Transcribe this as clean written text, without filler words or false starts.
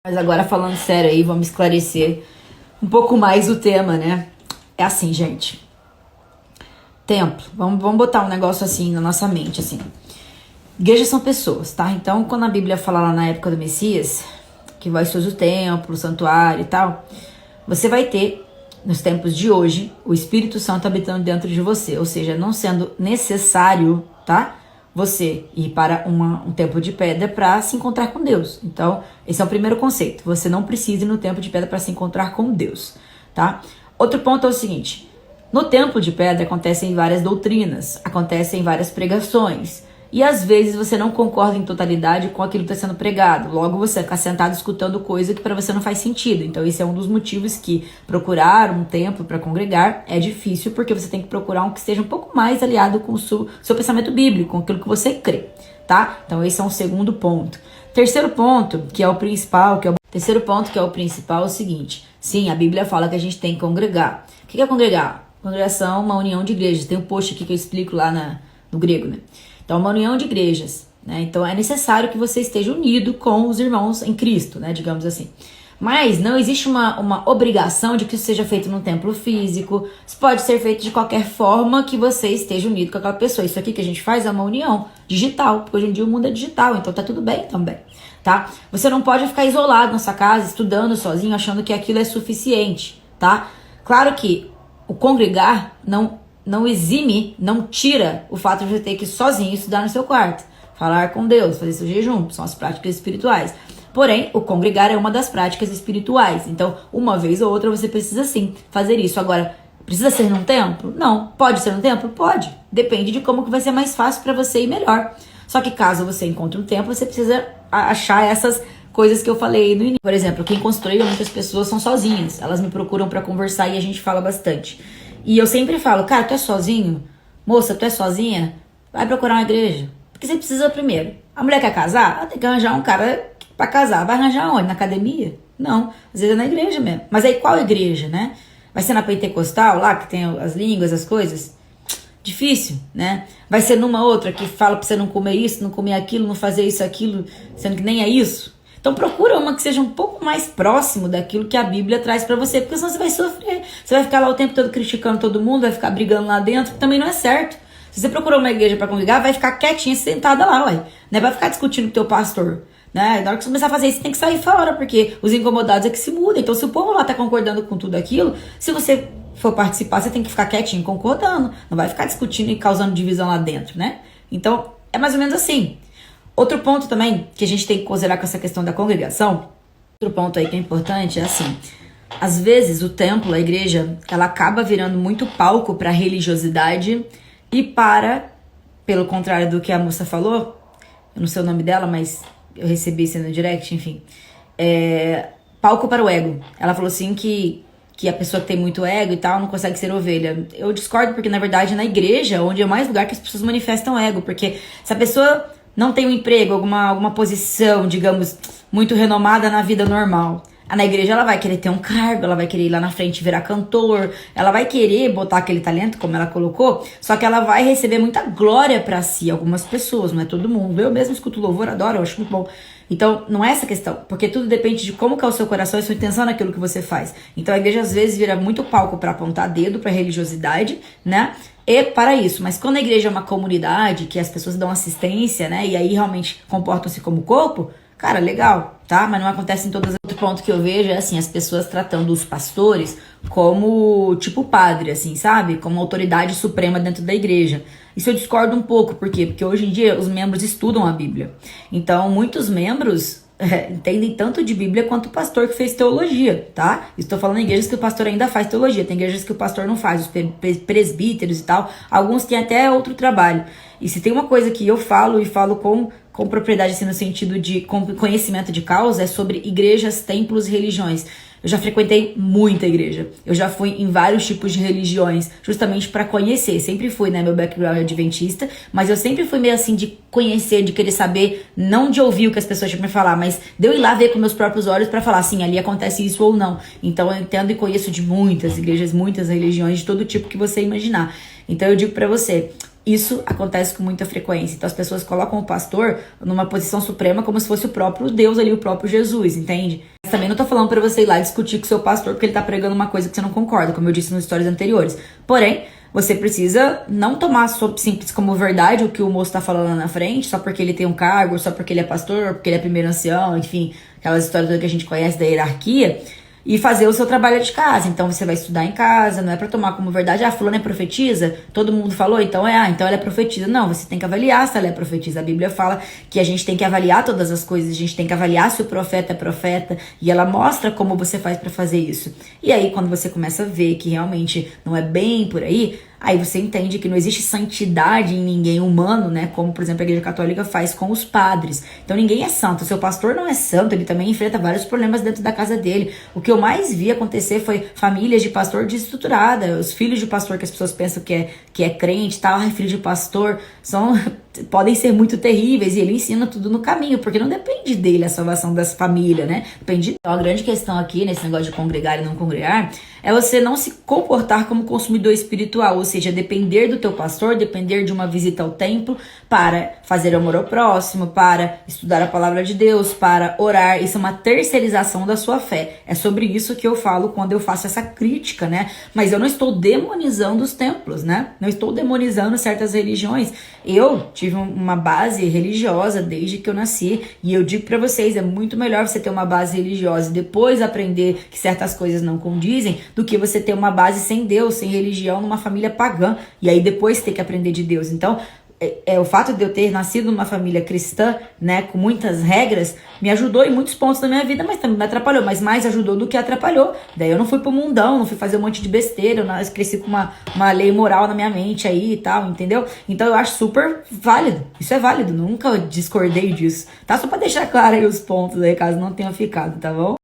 Mas agora falando sério aí, vamos esclarecer um pouco mais o tema, né? É assim, gente. Templo. Vamos botar um negócio assim na nossa mente, assim. Igrejas são pessoas, tá? Então, quando a Bíblia fala lá na época do Messias, que vai ser o templo, o santuário e tal, você vai ter, nos tempos de hoje, o Espírito Santo habitando dentro de você. Ou seja, não sendo necessário, tá? Você ir para um templo de pedra para se encontrar com Deus. Então, esse é o primeiro conceito. Você não precisa ir no templo de pedra para se encontrar com Deus, tá? Outro ponto é o seguinte. No templo de pedra acontecem várias doutrinas, acontecem várias pregações. E às vezes você não concorda em totalidade com aquilo que está sendo pregado. Logo você fica sentado escutando coisa que para você não faz sentido. Então esse é um dos motivos que procurar um templo para congregar é difícil, porque você tem que procurar um que esteja um pouco mais aliado com o seu pensamento bíblico, com aquilo que você crê, tá? Então esse é um segundo ponto. Terceiro ponto, que é o principal, é o seguinte. Sim, a Bíblia fala que a gente tem que congregar. O que é congregar? Congregação é uma união de igrejas. Tem um post aqui que eu explico lá no grego, né? Então, uma união de igrejas, né? Então, é necessário que você esteja unido com os irmãos em Cristo, né? Digamos assim. Mas não existe uma obrigação de que isso seja feito num templo físico. Isso pode ser feito de qualquer forma que você esteja unido com aquela pessoa. Isso aqui que a gente faz é uma união digital, porque hoje em dia o mundo é digital, então tá tudo bem também, tá? Você não pode ficar isolado na sua casa, estudando sozinho, achando que aquilo é suficiente, tá? Claro que o congregar não exime, não tira o fato de você ter que ir sozinho estudar no seu quarto, falar com Deus, fazer seu jejum, são as práticas espirituais. Porém, o congregar é uma das práticas espirituais. Então, uma vez ou outra você precisa sim fazer isso. Agora, precisa ser num templo? Não. Pode ser num templo? Pode. Depende de como que vai ser mais fácil para você e melhor. Só que caso você encontre um templo, você precisa achar essas coisas que eu falei no início. Por exemplo, quem construiu, muitas pessoas são sozinhas. Elas me procuram para conversar e a gente fala bastante. E eu sempre falo, cara, tu é sozinho? Moça, tu é sozinha? Vai procurar uma igreja. Porque você precisa primeiro. A mulher quer casar? Ela tem que arranjar um cara pra casar. Vai arranjar onde? Na academia? Não. Às vezes é na igreja mesmo. Mas aí qual igreja, né? Vai ser na pentecostal, lá que tem as línguas, as coisas? Difícil, né? Vai ser numa outra que fala pra você não comer isso, não comer aquilo, não fazer isso, aquilo, sendo que nem é isso. Então procura uma que seja um pouco mais próximo daquilo que a Bíblia traz pra você, porque senão você vai sofrer. Você vai ficar lá o tempo todo criticando todo mundo, vai ficar brigando lá dentro, que também não é certo. Se você procurou uma igreja pra congregar, vai ficar quietinha, sentada lá, ué. Não vai ficar discutindo com o teu pastor, né? Na hora que você começar a fazer isso, tem que sair fora, porque os incomodados é que se mudam. Então se o povo lá tá concordando com tudo aquilo, se você for participar, você tem que ficar quietinho, concordando. Não vai ficar discutindo e causando divisão lá dentro, né? Então é mais ou menos assim. Outro ponto também que a gente tem que considerar com essa questão da congregação, outro ponto aí que é importante é assim, às vezes o templo, a igreja, ela acaba virando muito palco para religiosidade e pelo contrário do que a moça falou, eu não sei o nome dela, mas eu recebi isso no direct, enfim, palco para o ego. Ela falou assim que a pessoa que tem muito ego e tal não consegue ser ovelha. Eu discordo porque, na verdade, na igreja, onde é o mais lugar que as pessoas manifestam ego, porque se a pessoa não tem um emprego, alguma posição, digamos, muito renomada na vida normal, na igreja ela vai querer ter um cargo, ela vai querer ir lá na frente virar cantor, ela vai querer botar aquele talento, como ela colocou, só que ela vai receber muita glória pra si, algumas pessoas, não é todo mundo. Eu mesmo escuto louvor, adoro, eu acho muito bom. Então, não é essa questão, porque tudo depende de como que é o seu coração e sua intenção naquilo que você faz. Então, a igreja às vezes vira muito palco para apontar dedo, para religiosidade, né? E para isso. Mas quando a igreja é uma comunidade, que as pessoas dão assistência, né? E aí realmente comportam-se como corpo, cara, legal, tá? Mas não acontece em todas. Outro ponto que eu vejo é assim, as pessoas tratando os pastores como tipo padre, assim, sabe? Como autoridade suprema dentro da igreja. Isso eu discordo um pouco, por quê? Porque hoje em dia os membros estudam a Bíblia. Então, muitos membros entendem tanto de Bíblia quanto o pastor que fez teologia, tá? Estou falando em igrejas que o pastor ainda faz teologia, tem igrejas que o pastor não faz, os presbíteros e tal, alguns têm até outro trabalho. E se tem uma coisa que eu falo, e falo com propriedade, assim, no sentido de conhecimento de causa, é sobre igrejas, templos e religiões. Eu já frequentei muita igreja. Eu já fui em vários tipos de religiões, justamente para conhecer. Sempre fui, né? Meu background é adventista, mas eu sempre fui meio assim de conhecer, de querer saber, não de ouvir o que as pessoas tinham pra me falar, mas de eu ir lá ver com meus próprios olhos para falar assim, ali acontece isso ou não. Então eu entendo e conheço de muitas igrejas, muitas religiões, de todo tipo que você imaginar. Então eu digo para você, isso acontece com muita frequência. Então as pessoas colocam o pastor numa posição suprema como se fosse o próprio Deus ali, o próprio Jesus, entende? Também não tô falando pra você ir lá discutir com seu pastor porque ele tá pregando uma coisa que você não concorda, como eu disse nos stories anteriores. Porém, você precisa não tomar simples como verdade o que o moço tá falando lá na frente, só porque ele tem um cargo, só porque ele é pastor, porque ele é primeiro ancião, enfim, aquelas histórias que a gente conhece da hierarquia, e fazer o seu trabalho de casa. Então você vai estudar em casa, não é pra tomar como verdade, fulana é profetisa, todo mundo falou, então então ela é profetisa. Não, você tem que avaliar se ela é profetisa. A Bíblia fala que a gente tem que avaliar todas as coisas, a gente tem que avaliar se o profeta é profeta, e ela mostra como você faz pra fazer isso. E aí quando você começa a ver que realmente não é bem por aí você entende que não existe santidade em ninguém humano, né? Como, por exemplo, a Igreja Católica faz com os padres. Então ninguém é santo. O seu pastor não é santo, ele também enfrenta vários problemas dentro da casa dele. O que eu mais vi acontecer foi famílias de pastor desestruturada. Os filhos de pastor que as pessoas pensam que é crente, tal, filho de pastor, podem ser muito terríveis, e ele ensina tudo no caminho, porque não depende dele a salvação das famílias, né? Depende. Então, a grande questão aqui, nesse negócio de congregar e não congregar, é você não se comportar como consumidor espiritual, ou seja, depender do teu pastor, depender de uma visita ao templo para fazer amor ao próximo, para estudar a palavra de Deus, para orar. Isso é uma terceirização da sua fé. É sobre isso que eu falo quando eu faço essa crítica, né? Mas eu não estou demonizando os templos, né? Não estou demonizando certas religiões. Eu tive uma base religiosa desde que eu nasci, e eu digo pra vocês, é muito melhor você ter uma base religiosa e depois aprender que certas coisas não condizem, do que você ter uma base sem Deus, sem religião, numa família pagã, e aí depois ter que aprender de Deus. Então, o fato de eu ter nascido numa família cristã, né, com muitas regras, me ajudou em muitos pontos da minha vida, mas também me atrapalhou, mas mais ajudou do que atrapalhou. Daí eu não fui pro mundão, não fui fazer um monte de besteira, eu cresci com uma lei moral na minha mente aí e tal, entendeu? Então eu acho super válido, isso é válido, nunca discordei disso, tá? Só pra deixar claro aí os pontos aí, caso não tenha ficado, tá bom?